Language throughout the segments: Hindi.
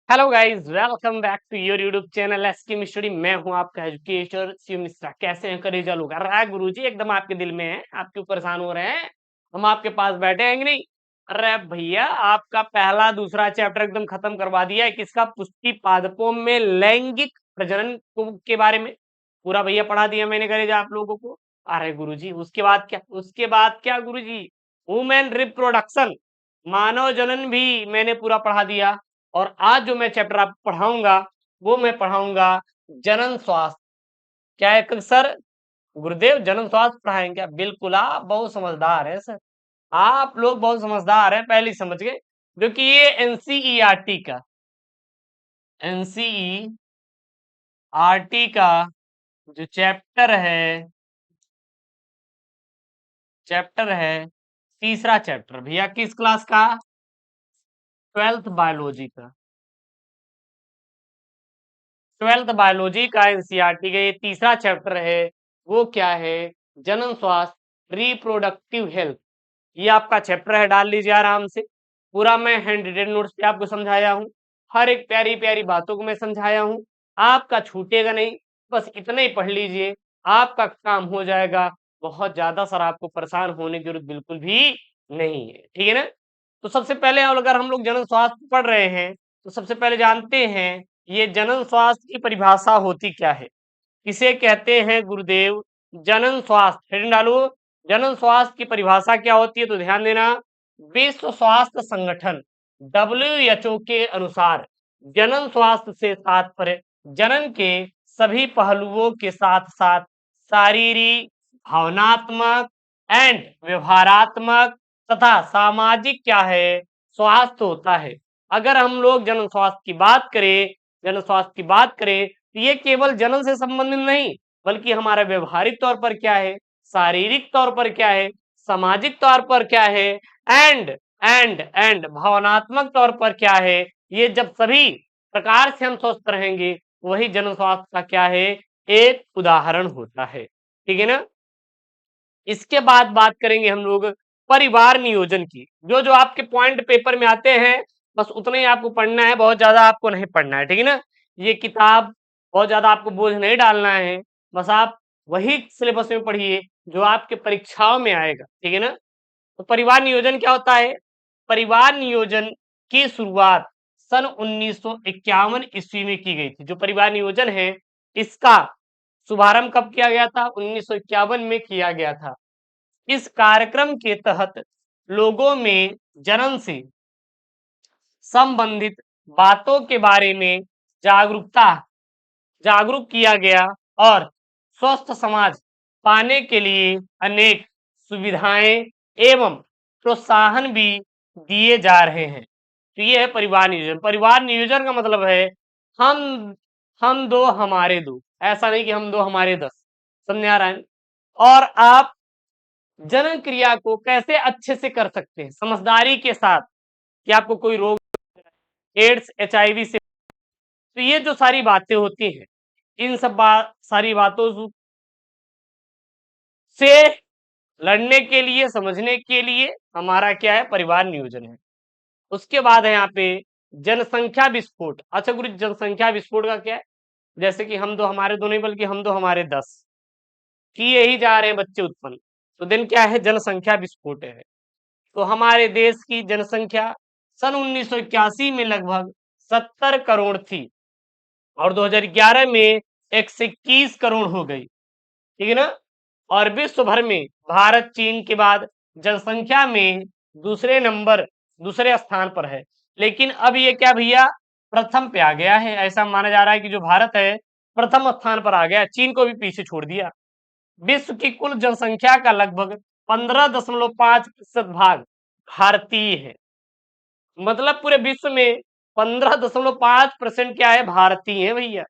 Hello guys, welcome back to your YouTube channel SK मिस्टडी। मैं हूं आपका एजुकेटर शिव मिश्रा। कैसे हैं? करेजा लोग कर रहा है गुरुजी, एकदम आपके दिल में है, आप क्यों परेशान हो रहे हैं? हम आपके पास बैठे हैं कि नहीं? अरे भैया, आपका पहला दूसरा चैप्टर एकदम खत्म करवा दिया है। किसका? पुष्टि पादपों में लैंगिक प्रजनन के बारे में पूरा भैया पढ़ा दिया मैंने करेजा आप लोगों को। अरे गुरुजी, उसके बाद क्या गुरुजी? वुमेन रिप्रोडक्शन, मानव जनन भी मैंने पूरा पढ़ा दिया। और आज जो मैं चैप्टर आपको पढ़ाऊंगा वो मैं पढ़ाऊंगा जनन स्वास्थ्य। क्या है सर? गुरुदेव जनन स्वास्थ्य पढ़ाएंगे क्या? बिल्कुल, आप बहुत समझदार हैं सर। आप लोग बहुत समझदार हैं, पहले ही समझ गए। जो कि ये एनसीईआरटी का जो चैप्टर है तीसरा चैप्टर भैया, किस क्लास का? 12th बायोलॉजी का। 12th बायोलॉजी का एनसीईआरटी का ये तीसरा चैप्टर है। वो क्या है? जनन स्वास्थ्य, रिप्रोडक्टिव हेल्थ। ये आपका चैप्टर है, डाल लीजिए आराम से। पूरा मैं हैंड रिटेन नोट्स पे आपको समझाया हूँ, हर एक प्यारी प्यारी बातों को मैं समझाया हूँ। आपका छूटेगा नहीं, बस इतना ही पढ़ लीजिए, आपका काम हो जाएगा। बहुत ज्यादा सर आपको परेशान होने की जरूरत बिल्कुल भी नहीं है, ठीक है ना? तो सबसे पहले अगर हम लोग जनन स्वास्थ्य पढ़ रहे हैं तो सबसे पहले जानते हैं ये जनन स्वास्थ्य की परिभाषा होती क्या है। इसे कहते हैं गुरुदेव जनन स्वास्थ्य। हेडिंग डालो, जनन स्वास्थ्य की परिभाषा क्या होती है? तो ध्यान देना, विश्व स्वास्थ्य संगठन WHO के अनुसार जनन स्वास्थ्य से तात्पर्य जनन के सभी पहलुओं के साथ साथ शारीरिक, भावनात्मक एंड व्यवहारात्मक तथा सामाजिक क्या है, स्वास्थ्य होता है। अगर हम लोग जनन स्वास्थ्य की बात करें तो ये केवल जनन से संबंधित नहीं, बल्कि हमारा व्यवहारिक तौर पर क्या है, शारीरिक तौर पर क्या है, सामाजिक तौर पर क्या है, एंड एंड भावनात्मक तौर पर क्या है। ये जब सभी प्रकार से हम स्वस्थ रहेंगे, वही जन स्वास्थ्य का क्या है, एक उदाहरण होता है। ठीक है ना? इसके बाद बात करेंगे हम लोग परिवार नियोजन की। जो जो आपके पॉइंट पेपर में आते हैं बस उतना ही आपको पढ़ना है, बहुत ज्यादा आपको नहीं पढ़ना है, ठीक है ना? ये किताब बहुत ज्यादा आपको बोझ नहीं डालना है, बस आप वही सिलेबस में पढ़िए जो आपके परीक्षाओं में आएगा, ठीक है ना? तो परिवार नियोजन क्या होता है? परिवार नियोजन की शुरुआत सन 1951 ईस्वी में की गई थी। जो परिवार नियोजन है इसका शुभारंभ कब किया गया था? 1951 में किया गया था। इस कार्यक्रम के तहत लोगों में जनन से संबंधित बातों के बारे में जागरूक किया गया और स्वस्थ समाज पाने के लिए अनेक सुविधाएं एवं प्रोत्साहन भी दिए जा रहे हैं। तो ये है परिवार नियोजन। परिवार नियोजन का मतलब है हम हम दो हमारे दो, ऐसा नहीं कि हम दो हमारे 10। समझ आ रहा है? और आप जनन क्रिया को कैसे अच्छे से कर सकते हैं समझदारी के साथ, कि आपको कोई रोग, एड्स, HIV से, तो ये जो सारी बातें होती हैं, इन सारी बातों से लड़ने के लिए, समझने के लिए हमारा क्या है, परिवार नियोजन है। उसके बाद है यहाँ पे जनसंख्या विस्फोट। अच्छा गुरु, जनसंख्या विस्फोट का क्या है? जैसे कि हम दो हमारे दो नहीं, बल्कि हम दो हमारे 10 किए ही जा रहे हैं बच्चे उत्पन्न, तो दिन क्या है, जनसंख्या विस्फोट है। तो हमारे देश की जनसंख्या सन 1981 में लगभग 70 करोड़ थी और 2011 में 121 करोड़ हो गई, ठीक है ना? और विश्व भर में भारत चीन के बाद जनसंख्या में दूसरे स्थान पर है। लेकिन अब ये क्या भैया, प्रथम पे आ गया है। ऐसा माना जा रहा है कि जो भारत है प्रथम स्थान पर आ गया, चीन को भी पीछे छोड़ दिया। विश्व की कुल जनसंख्या का लगभग 15.5% भाग भारतीय है। मतलब पूरे विश्व में 15.5% क्या है, भारतीय है भैया।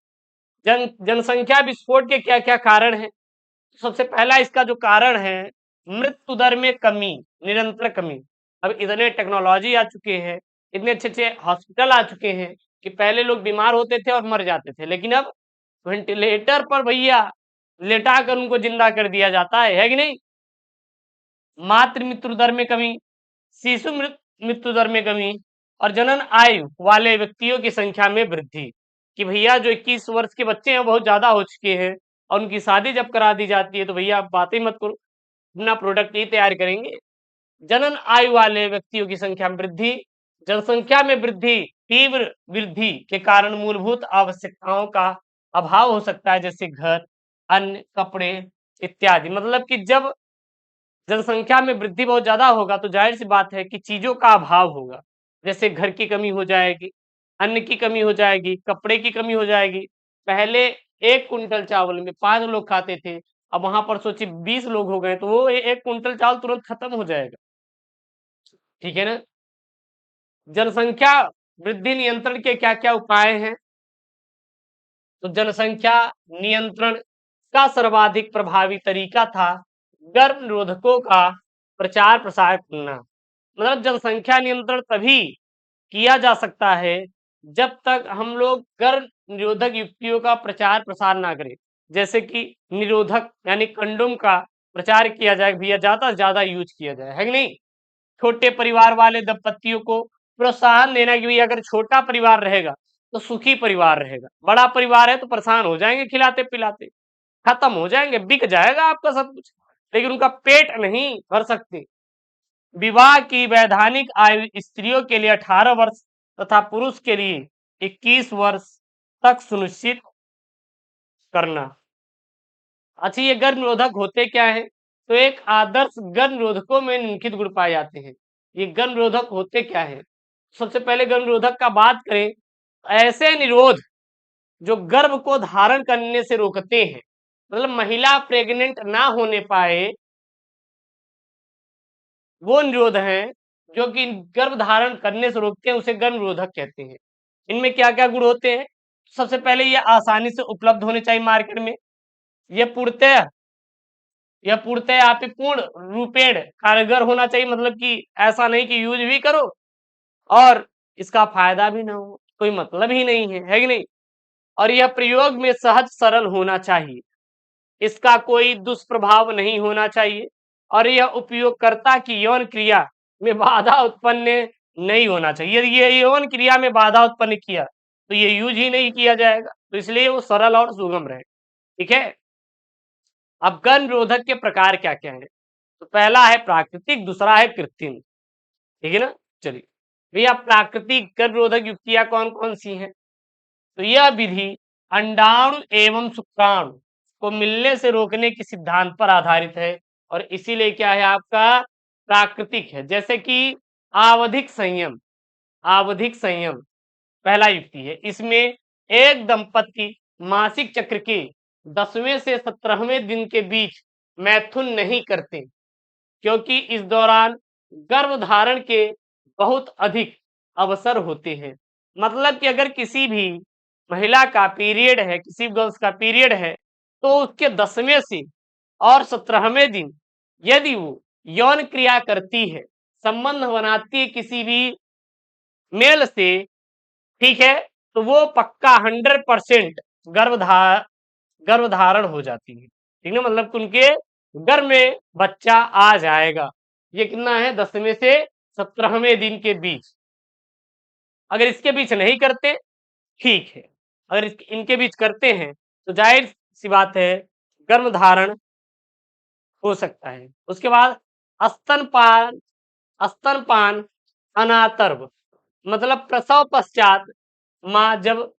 जनसंख्या विस्फोट के क्या क्या कारण है? सबसे पहला इसका जो कारण है, मृत्यु दर में कमी, निरंतर कमी। अब इतने टेक्नोलॉजी आ चुके हैं, इतने अच्छे अच्छे हॉस्पिटल आ चुके हैं कि पहले लोग बीमार होते थे और मर जाते थे, लेकिन अब वेंटिलेटर पर भैया लेटा कर उनको जिंदा कर दिया जाता है कि नहीं? मातृ मृत्यु दर में कमी, शिशु मृत्यु दर में कमी, और जनन आयु वाले व्यक्तियों की संख्या में वृद्धि, कि भैया जो 21 वर्ष के बच्चे हैं बहुत ज्यादा हो चुके हैं और उनकी शादी जब करा दी जाती है तो भैया आप बात ही मत करो, अपना प्रोडक्ट ही तैयार करेंगे। जनन आयु वाले व्यक्तियों की संख्या में वृद्धि, जनसंख्या में वृद्धि, तीव्र वृद्धि के कारण मूलभूत आवश्यकताओं का अभाव हो सकता है, जैसे घर, अन्न, कपड़े इत्यादि। मतलब कि जब जनसंख्या में वृद्धि बहुत ज्यादा होगा तो जाहिर सी बात है कि चीजों का अभाव होगा, जैसे घर की कमी हो जाएगी, अन्न की कमी हो जाएगी, कपड़े की कमी हो जाएगी। पहले 1 कुंटल चावल में 5 लोग खाते थे, अब वहां पर सोचिए 20 लोग हो गए तो वो 1 कुंटल चावल तुरंत खत्म हो जाएगा। ठीक है ना। जनसंख्या वृद्धि नियंत्रण के क्या क्या उपाय हैं? तो जनसंख्या नियंत्रण का सर्वाधिक प्रभावी तरीका था गर्भ निरोधकों का प्रचार प्रसार करना। मतलब जनसंख्या नियंत्रण तभी किया जा सकता है जब तक हम लोग गर्भ निरोधक युक्तियों का प्रचार प्रसार ना करें, जैसे कि निरोधक यानी कंडोम का प्रचार किया जाए भैया, ज्यादा से ज्यादा यूज किया जाए, है कि नहीं। छोटे परिवार वाले दंपतियों को प्रोत्साहन देना कि भैया अगर छोटा परिवार रहेगा तो सुखी परिवार रहेगा, बड़ा परिवार है तो परेशान हो जाएंगे, खिलाते पिलाते खत्म हो जाएंगे, बिक जाएगा आपका सब कुछ, लेकिन उनका पेट नहीं भर सकते। विवाह की वैधानिक आयु स्त्रियों के लिए 18 वर्ष तथा पुरुष के लिए 21 वर्ष तक सुनिश्चित करना। अच्छा, ये गर्भ निरोधक होते क्या है? तो एक आदर्श गर्भ निरोधकों में निम्नलिखित गुण पाए जाते हैं। ये गर्भ निरोधक होते क्या है? सबसे पहले गर्भ निरोधक का बात करें, ऐसे निरोध जो गर्भ को धारण करने से रोकते हैं, मतलब महिला प्रेग्नेंट ना होने पाए, वो निरोध हैं जो कि गर्भ धारण करने से रोकते हैं, उसे गर्भ निरोधक कहते हैं। इनमें क्या क्या गुण होते हैं? सबसे पहले ये आसानी से उपलब्ध होने चाहिए मार्केट में, ये पूर्णतः आप ही पूर्ण रूपेण कारगर होना चाहिए, मतलब कि ऐसा नहीं कि यूज भी करो और इसका फायदा भी ना हो, कोई मतलब ही नहीं है कि नहीं। और यह प्रयोग में सहज सरल होना चाहिए, इसका कोई दुष्प्रभाव नहीं होना चाहिए, और यह उपयोगकर्ता की यौन क्रिया में बाधा उत्पन्न नहीं होना चाहिए। यदि ये यौन क्रिया में बाधा उत्पन्न किया तो ये यूज ही नहीं किया जाएगा, तो इसलिए वो सरल और सुगम रहे। ठीक है। अब गर्भ निरोधक के प्रकार क्या क्या है? तो पहला है प्राकृतिक, दूसरा है कृत्रिम। ठीक है ना। चलिए भैया, प्राकृतिक गर्भ निरोधक युक्तियां कौन कौन सी हैं? तो यह विधि अंडाणु एवं शुक्राणु को मिलने से रोकने के सिद्धांत पर आधारित है, और इसीलिए क्या है आपका प्राकृतिक है। जैसे कि आवधिक संयम, आवधिक संयम पहला युक्ति है। इसमें एक दंपति मासिक चक्र के 10वें से 17वें दिन के बीच मैथुन नहीं करते, क्योंकि इस दौरान गर्भधारण के बहुत अधिक अवसर होते हैं। मतलब कि अगर किसी भी महिला का पीरियड है, किसी गर्ल्स का पीरियड है, तो उसके 10वें से और 17वें दिन यदि वो यौन क्रिया करती है, संबंध बनाती है किसी भी मेल से, ठीक है, तो वो पक्का 100% गर्भधारण हो जाती है। ठीक है, मतलब कि उनके गर्भ में बच्चा आ जाएगा। ये कितना है? 10वें से 17वें दिन के बीच। अगर इसके बीच नहीं करते, ठीक है, अगर इनके बीच करते हैं तो जाहिर सी बात है गर्भधारण हो सकता है। उसके बाद स्तनपान, स्तनपान अनातर्व, मतलब प्रसव पश्चात माँ जब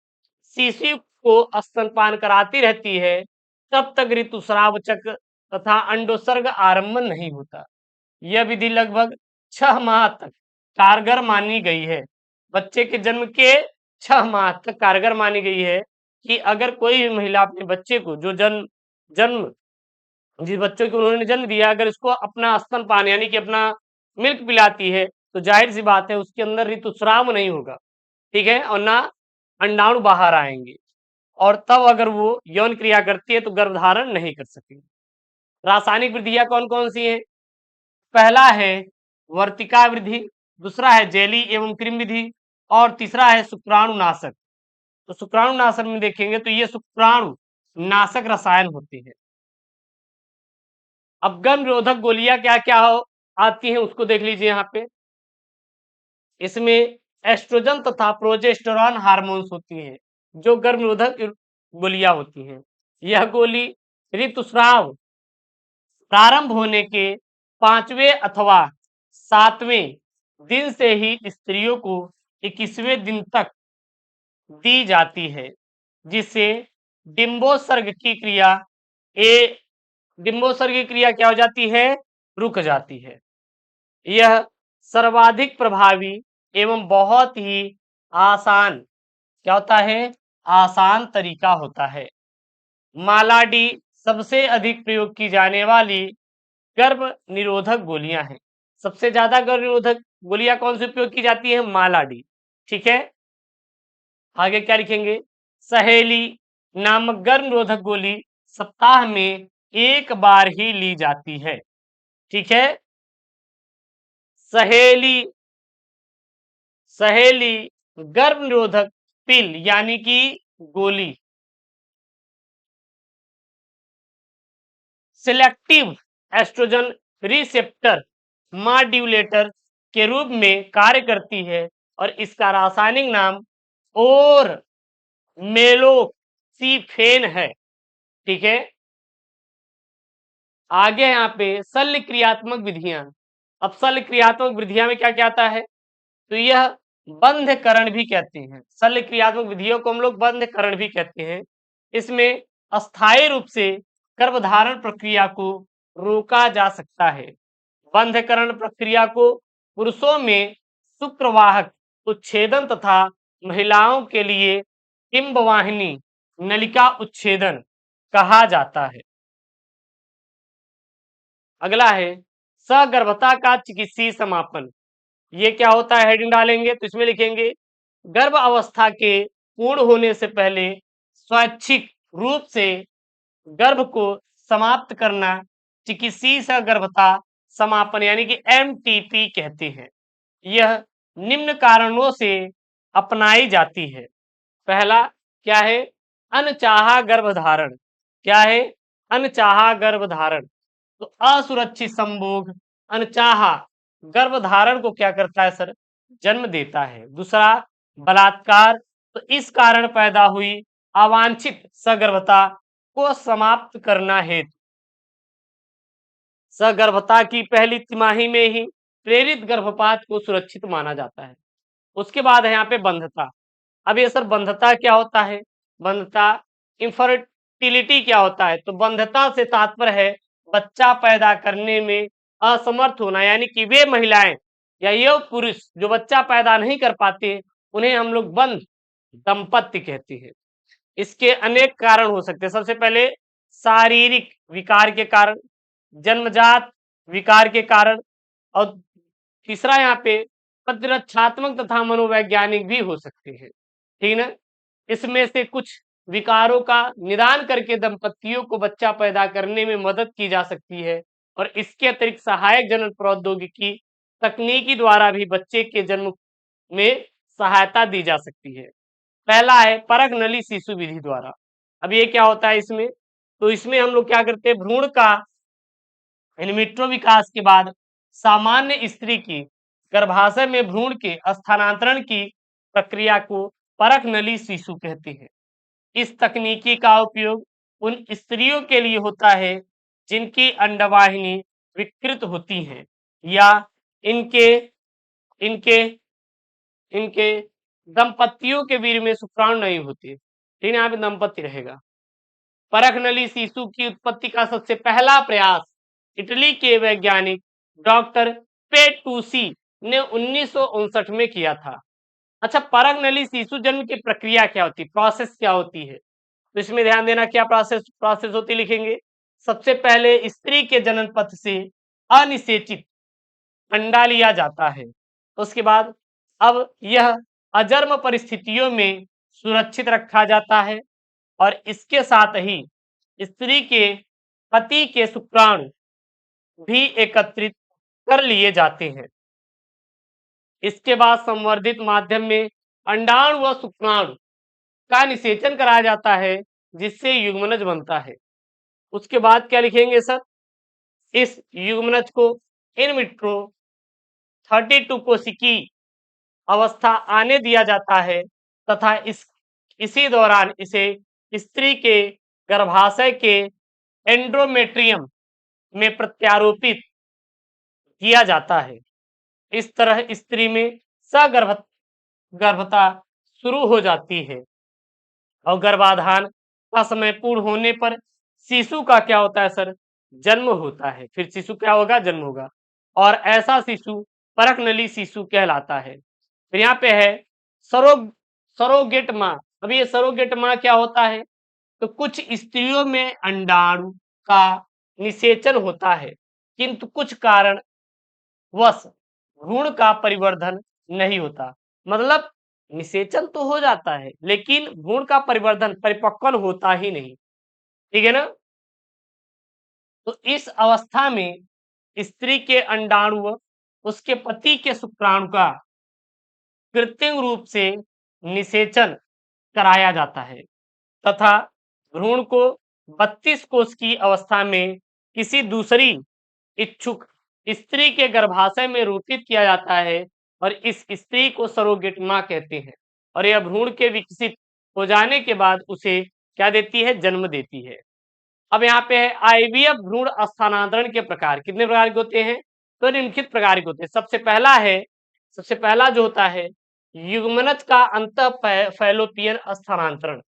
शिशु को स्तनपान कराती रहती है तब तक ऋतुस्राव चक्र तथा अंडोत्सर्ग आरंभ नहीं होता। यह विधि लगभग 6 माह तक कारगर मानी गई है। बच्चे के जन्म के 6 माह तक कारगर मानी गई है, कि अगर कोई भी महिला अपने बच्चे को जो जन्म जन्म जिस बच्चों को उन्होंने जन्म दिया, अगर इसको अपना स्तनपान यानी कि अपना मिल्क पिलाती है, तो जाहिर सी बात है उसके अंदर ऋतुस्राव नहीं होगा। ठीक है, और ना अंडाणु बाहर आएंगे, और तब अगर वो यौन क्रिया करती है तो गर्भधारण नहीं कर सकेगी। रासायनिक वृद्धियां कौन कौन सी हैं? पहला है वर्तिका वृद्धि, दूसरा है जेली एवं क्रीम विधि, और तीसरा है शुक्राणु नाशक। तो शुक्राणु नाशक में देखेंगे तो ये शुक्राणु नाशक रसायन होते हैं। अब गर्भ निरोधक गोलियां क्या क्या हो आती हैं उसको देख लीजिए यहाँ पे। इसमें एस्ट्रोजन तथा प्रोजेस्टेरॉन हार्मोन्स होती हैं, जो गर्भ निरोधक गोलियां होती हैं। यह गोली ऋतुस्राव प्रारंभ होने के 5वें अथवा 7वें दिन से ही स्त्रियों को 21वें दिन तक दी जाती है, जिससे डिम्बोत्सर्ग की क्रिया ए डिम्बोत्सर्ग की क्रिया क्या हो जाती है? रुक जाती है। यह सर्वाधिक प्रभावी एवं बहुत ही आसान क्या होता है? आसान तरीका होता है। मालाडी सबसे अधिक प्रयोग की जाने वाली गर्भ निरोधक गोलियां हैं। सबसे ज्यादा गर्भ निरोधक गोलियां कौन सी उपयोग की जाती है? मालाडी। ठीक है, आगे क्या लिखेंगे? सहेली नामक गर्भ निरोधक गोली सप्ताह में एक बार ही ली जाती है। ठीक है, सहेली सहेली गर्भ निरोधक पिल यानी कि गोली सिलेक्टिव एस्ट्रोजन रिसेप्टर मॉड्यूलेटर के रूप में कार्य करती है और इसका रासायनिक नाम और मेलोक्सिफेन है। ठीक है, आगे यहाँ पे शल्य क्रियात्मक विधियां। अब शल्य क्रियात्मक विधियां में क्या क्या आता है? तो यह बंधकरण भी कहते हैं। शल्य क्रियात्मक विधियों को हम लोग बंधकरण भी कहते हैं। इसमें अस्थायी रूप से गर्भधारण प्रक्रिया को रोका जा सकता है। बंधकरण प्रक्रिया को पुरुषों में शुक्रवाहक उच्छेदन तथा महिलाओं के लिए डिंबवाहिनी नलिका उच्छेदन कहा जाता है। अगला है सगर्भता का चिकित्सीय समापन। ये क्या होता है? हेडिंग डालेंगे तो इसमें लिखेंगे गर्भ अवस्था के पूर्ण होने से पहले स्वैच्छिक रूप से गर्भ को समाप्त करना चिकित्सीय सगर्भता समापन यानी कि एमटीपी कहते हैं। यह निम्न कारणों से अपनाई जाती है। पहला क्या है? अनचाहा गर्भधारण। क्या है? अनचाहा गर्भधारण। तो असुरक्षित संभोग अनचाहा गर्भधारण को क्या करता है सर? जन्म देता है। दूसरा बलात्कार, तो इस कारण पैदा हुई अवांछित सगर्भता को समाप्त करना हेतु सगर्भता की पहली तिमाही में ही प्रेरित गर्भपात को सुरक्षित माना जाता है। उसके बाद है यहाँ पे बंधता। अब ये सर बंधता क्या होता है? बंधता इनफर्टिलिटी क्या होता है? तो बंधता से तात्पर्य है बच्चा पैदा करने में असमर्थ होना, यानी कि वे महिलाएं या ये पुरुष जो बच्चा पैदा नहीं कर पाते उन्हें हम लोग बंध दंपत्ति कहते हैं। इसके अनेक कारण हो सकते हैं। सबसे पहले शारीरिक विकार के कारण, जन्मजात विकार के कारण, और तीसरा यहाँ पे प्रतिरक्षात्मक तथा मनोवैज्ञानिक भी हो सकते हैं। ठीक ना? इसमें से कुछ विकारों का निदान करके दंपतियों को बच्चा पैदा करने में मदद की जा सकती है और इसके अतिरिक्त सहायक जनन प्रौद्योगिकी तकनीकी द्वारा भी बच्चे के जन्म में सहायता दी जा सकती है। पहला है परग नली शिशु विधि द्वारा। अब ये क्या होता है इसमें? तो इसमें हम लोग क्या करते हैं? भ्रूण का इनविट्रो विकास के बाद सामान्य स्त्री की गर्भाशय में भ्रूण के स्थानांतरण की प्रक्रिया को परख नली शिशु कहते हैं। इस तकनीकी का उपयोग उन स्त्रियों के लिए होता है जिनकी अंडवाहिनी विकृत होती हैं या इनके इनके इनके दंपतियों के वीर्य में शुक्राणु नहीं होते। ठीक है, यहाँ पे दंपति रहेगा। परख नली शिशु की उत्पत्ति का सबसे पहला प्रयास इटली के वैज्ञानिक डॉक्टर पेटूसी ने 1959 में किया था। अच्छा, परख नली शिशु जन्म की प्रक्रिया क्या होती है? प्रोसेस क्या होती है? तो इसमें ध्यान देना क्या प्रोसेस प्रोसेस होती लिखेंगे। सबसे पहले स्त्री के जनन पथ से अनिषेचित अंडा लिया जाता है। उसके बाद अब यह अजर्म परिस्थितियों में सुरक्षित रखा जाता है और इसके साथ ही स्त्री के पति के शुक्राणु भी एकत्रित कर लिए जाते हैं। इसके बाद संवर्धित माध्यम में अंडाणु व शुक्राणु का निषेचन कराया जाता है जिससे युग्मनज बनता है। उसके बाद क्या लिखेंगे सर? इस युग्मनज को इन विट्रो 32 कोशिकी अवस्था आने दिया जाता है तथा इसी दौरान इसे स्त्री के गर्भाशय के एंड्रोमेट्रियम में प्रत्यारोपित किया जाता है। इस तरह स्त्री में गर्भता शुरू हो जाती है और गर्भाधान का समय पूर्ण होने पर शिशु का क्या होता है सर? जन्म होता है। फिर शिशु क्या होगा? जन्म होगा और ऐसा शिशु परकनली शिशु कहलाता है। फिर यहाँ पे है सरो सरोगेट माँ। अब ये सरोगेट माँ क्या होता है? तो कुछ स्त्रियों में अंडाणु का निषेचन होता है किंतु कुछ कारण वश भ्रूण का परिवर्धन नहीं होता। मतलब निषेचन तो हो जाता है लेकिन भ्रूण का परिवर्धन परिपक्व होता ही नहीं। ठीक है ना? तो इस अवस्था में स्त्री के अंडाणु व उसके पति के शुक्राणु का कृत्रिम रूप से निषेचन कराया जाता है तथा भ्रूण को 32 कोष की अवस्था में किसी दूसरी इच्छुक स्त्री के गर्भाशय में रोपित किया जाता है और इस स्त्री को सरोगेट माँ कहते हैं और यह भ्रूण के विकसित हो जाने के बाद उसे क्या देती है? जन्म देती है। अब यहाँ पे है आईवीएफ भ्रूण स्थानांतरण के प्रकार कितने प्रकार के होते हैं? तो निम्नलिखित प्रकार के होते हैं। सबसे पहला जो होता है युग्मनज का अंत फैलोपियन स्थानांतरण।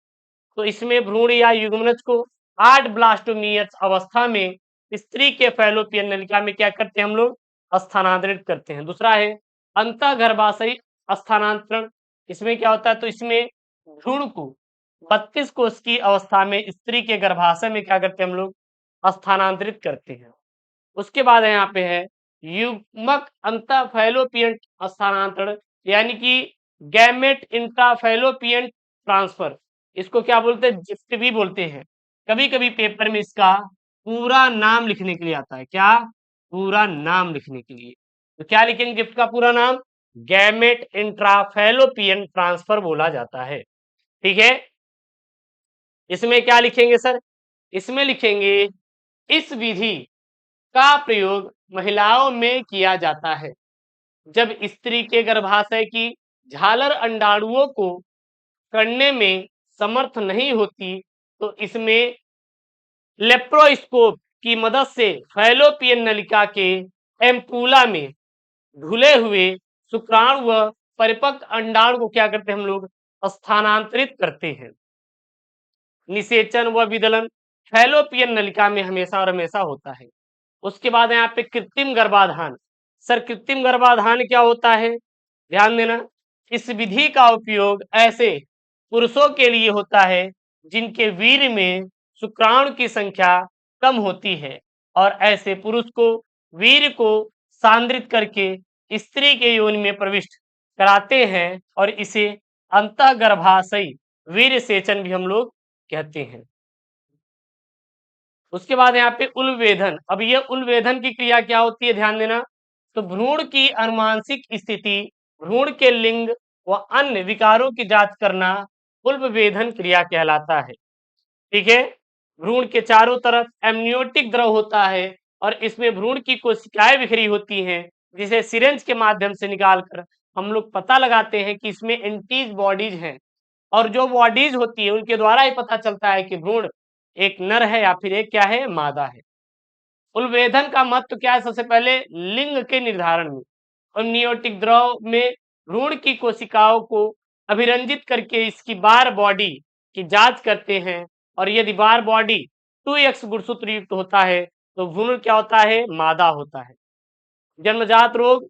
तो इसमें भ्रूण या युग्मनज को 8 ब्लास्टोमियस अवस्था में स्त्री के फैलोपियन नलिका में क्या करते हैं हम लोग? स्थानांतरित करते हैं। दूसरा है अंतःगर्भाशयी स्थानांतरण। इसमें क्या होता है? तो इसमें भ्रूण को 32 कोष की अवस्था में स्त्री के गर्भाशय में क्या करते हैं हम लोग? स्थानांतरित करते हैं। उसके बाद यहाँ पे है युग्मक अंतःफैलोपियन स्थानांतरण यानी कि गैमेट इंट्राफैलोपियन ट्रांसफर। इसको क्या बोलते हैं? जिफ्ट भी बोलते हैं। कभी कभी पेपर में इसका पूरा नाम लिखने के लिए आता है। क्या? पूरा नाम लिखने के लिए। तो क्या लिखेंगे गिफ्ट का पूरा नाम? गैमेट इंट्राफैलोपियन ट्रांसफर बोला जाता है। ठीक है? इसमें क्या लिखेंगे सर? इसमें लिखेंगे इस विधि का प्रयोग महिलाओं में किया जाता है जब स्त्री के गर्भाशय की झालर अंडाणुओं को करने में समर्थ नहीं होती तो इसमें लेप्रोस्कोप की मदद से फैलोपियन नलिका के एम्पूला में घुले हुए शुक्राणु व परिपक्व अंडाणु को क्या करते हैं हम लोग? स्थानांतरित करते हैं। निषेचन व विदलन फैलोपियन नलिका में हमेशा और हमेशा होता है। उसके बाद यहाँ पे कृत्रिम गर्भाधान। सर कृत्रिम गर्भाधान क्या होता है? ध्यान देना, इस विधि का उपयोग ऐसे पुरुषों के लिए होता है जिनके वीर्य में शुक्राणु की संख्या कम होती है और ऐसे पुरुष को वीर्य को सांद्रित करके स्त्री के योनि में प्रविष्ट कराते हैं और इसे अंतःगर्भाशयी वीर्य सेचन भी हम लोग कहते हैं। उसके बाद यहाँ पे उलवेधन। अब ये उलवेधन की क्रिया क्या होती है? ध्यान देना, तो भ्रूण की अनुवांशिक स्थिति, भ्रूण के लिंग व अन्य विकारों की जांच करना उलवेधन क्रिया कहलाता है। ठीक है? भ्रूण के चारों तरफ एमनियोटिक द्रव होता है और इसमें भ्रूण की कोशिकाएं बिखरी होती हैं जिसे सिरेंज के माध्यम से निकालकर हम लोग पता लगाते हैं कि इसमें एंटीज बॉडीज हैं और जो बॉडीज होती है उनके द्वारा ही पता चलता है कि भ्रूण एक नर है या फिर एक क्या है? मादा है। उलवेधन का महत्व क्या है? सबसे पहले लिंग के निर्धारण में एमनियोटिक द्रव में भ्रूण की कोशिकाओं को अभिरंजित करके इसकी बार बॉडी की जांच करते हैं और यदि बार बॉडी 2x गुणसूत्र युक्त होता है तो भ्रूण क्या होता है? मादा होता है। जन्मजात रोग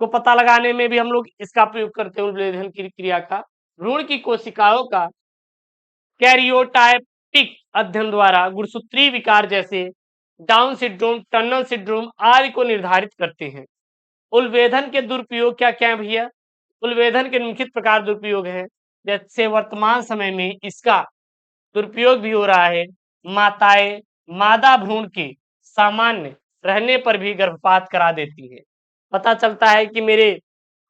को पता लगाने में भी हम लोग इसका प्रयोग करते हैं उलवेधन की क्रिया का। भ्रूण की कोशिकाओं का कैरियोटाइपिक अध्ययन द्वारा गुणसूत्रीय विकार जैसे डाउन सिंड्रोम, टनल सिंड्रोम आदि को निर्धारित करते हैं। उलवेधन के दुरुपयोग क्या क्या है भैया? उलवेधन के निम्नलिखित प्रकार दुरुपयोग है जैसे वर्तमान समय में इसका दुरुपयोग भी हो रहा है। माताएं मादा भ्रूण के सामान्य रहने पर भी गर्भपात करा देती है। पता चलता है कि मेरे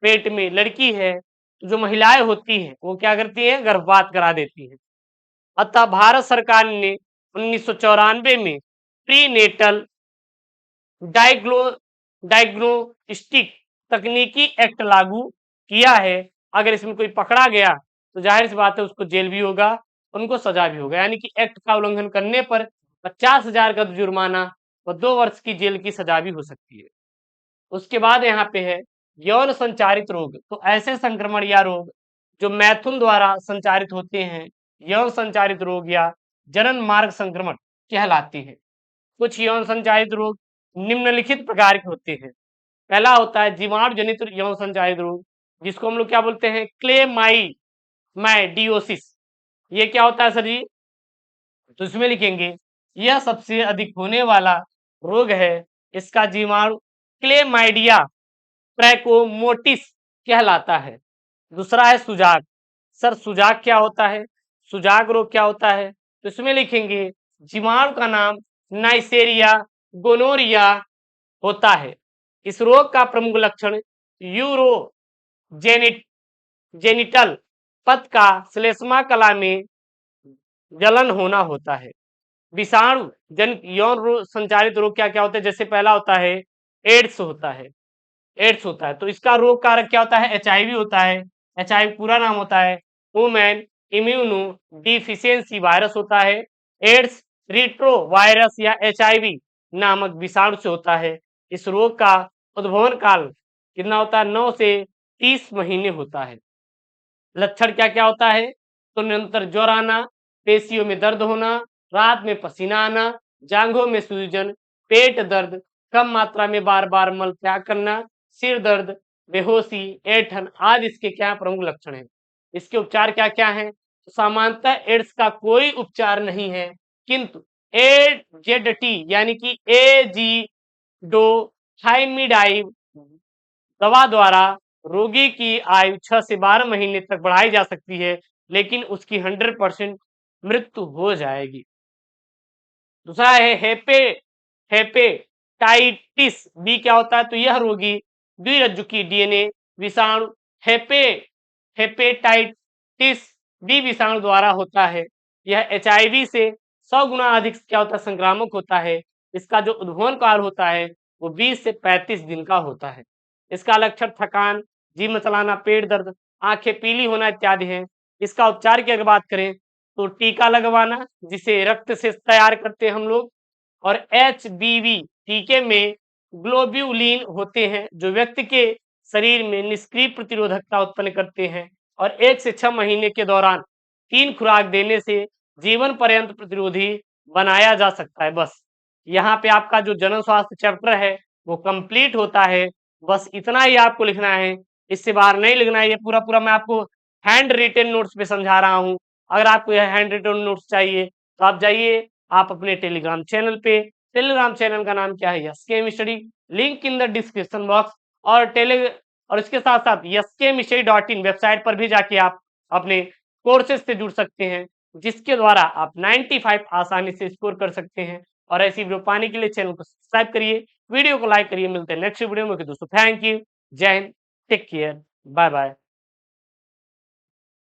पेट में लड़की है, तो जो महिलाएं होती हैं वो क्या करती हैं? गर्भपात करा देती हैं। अतः भारत सरकार ने 1994 में प्रीनेटल डायग्नोस्टिक तकनीकी एक्ट लागू किया है, अगर इसमें कोई पकड़ा गया तो जाहिर सी बात है उसको जेल भी होगा, उनको सजा भी होगा। यानी कि एक्ट का उल्लंघन करने पर 50,000 का जुर्माना व 2 वर्ष की जेल की सजा भी हो सकती है। उसके बाद यहाँ पे है यौन संचारित रोग। तो ऐसे संक्रमण या रोग जो मैथुन द्वारा संचारित होते हैं, यौन संचारित रोग या जनन मार्ग संक्रमण कहलाती है। कुछ यौन संचारित रोग निम्नलिखित प्रकार के होते हैं। पहला होता है जीवाणु जनित यौन संचारित रोग, जिसको हम लोग क्या बोलते हैं, क्लेमाइडियोसिस। ये क्या होता है सर जी? तो इसमें लिखेंगे यह सबसे अधिक होने वाला रोग है। इसका जीवाणु क्लेमाइडिया ट्रैकोमोटिस कहलाता है। दूसरा है सुजाक। सर सुजाक क्या होता है? सुजाक रोग क्या होता है? तो इसमें लिखेंगे जीवाणु का नाम नाइसेरिया गोनोरिया होता है। इस रोग का प्रमुख लक्षण जेनिटल पथ का श्लेष्मा कला में जलन होना होता है। विषाणु जनित यौन संचारित रोग क्या क्या होते हैं? जैसे पहला होता है एड्स होता है। एड्स होता है तो इसका रोग कारक क्या होता है? एचआईवी होता है। एचआईवी पूरा नाम होता है ह्यूमन इम्यूनो डिफिशियंसी वायरस होता है। एड्स रिट्रो वायरस या एचआईवी नामक विषाणु से होता है। इस रोग का उद्भवन काल कितना होता है? 9 से 30 महीने होता है। लक्षण क्या क्या होता है? तो निरंतर ज्वर आना, पेशियों में दर्द होना, रात में पसीना आना, जांघों में सूजन, पेट दर्द, कम मात्रा में बार बार मल त्याग करना, सिर दर्द, बेहोशी, ऐंठन आदि इसके क्या प्रमुख लक्षण हैं। इसके उपचार क्या क्या हैं? तो सामान्यतः एड्स का कोई उपचार नहीं है, किंतु एजेडटी यानी कि एजिडोथाइमिडाइव दवा द्वारा रोगी की आयु 6 से 12 महीने तक बढ़ाई जा सकती है, लेकिन उसकी 100% मृत्यु हो जाएगी। दूसरा है हेपेटाइटिस बी क्या होता है? तो यह रोगी द्विरज्जुकी डीएनए विषाणु हेपेटाइटिस बी विषाणु द्वारा होता है। यह एचआईवी से 100 गुना अधिक क्या होता है? संक्रामक होता है। इसका जो उद्भवन काल होता है वो 20 से 35 दिन का होता है। इसका लक्षण थकान, जी मचलाना, पेट दर्द, आंखें पीली होना इत्यादि है। इसका उपचार की अगर बात करें तो टीका लगवाना, जिसे रक्त से तैयार करते हैं हम लोग, और एचबीवी टीके में ग्लोब्यूलिन होते हैं जो व्यक्ति के शरीर में निष्क्रिय प्रतिरोधकता उत्पन्न करते हैं, और 1 से 6 महीने के दौरान 3 खुराक देने से जीवन पर्यंत प्रतिरोधी बनाया जा सकता है। बस यहाँ पे आपका जो जनन स्वास्थ्य चैप्टर है वो कंप्लीट होता है। बस इतना ही आपको लिखना है, इससे बाहर नहीं लिखना है। ये पूरा पूरा मैं आपको हैंड रिटेन नोट्स पे समझा रहा हूँ। अगर आपको यह हैंड रिटेन नोट्स चाहिए तो आप जाइए आप अपने टेलीग्राम चैनल पे। टेलीग्राम चैनल का नाम क्या है? Yes study, link in the description box. और इसके साथ साथ yskmstudy.in वेबसाइट पर भी जाके आप अपने कोर्सेज से जुड़ सकते हैं, जिसके द्वारा आप 95 आसानी से स्कोर कर सकते हैं। और ऐसी वीडियो पाने के लिए चैनल को सब्सक्राइब करिए, वीडियो को लाइक करिए। मिलते हैं नेक्स्ट वीडियो में। दोस्तों थैंक यू, जय Hind, take care, bye bye.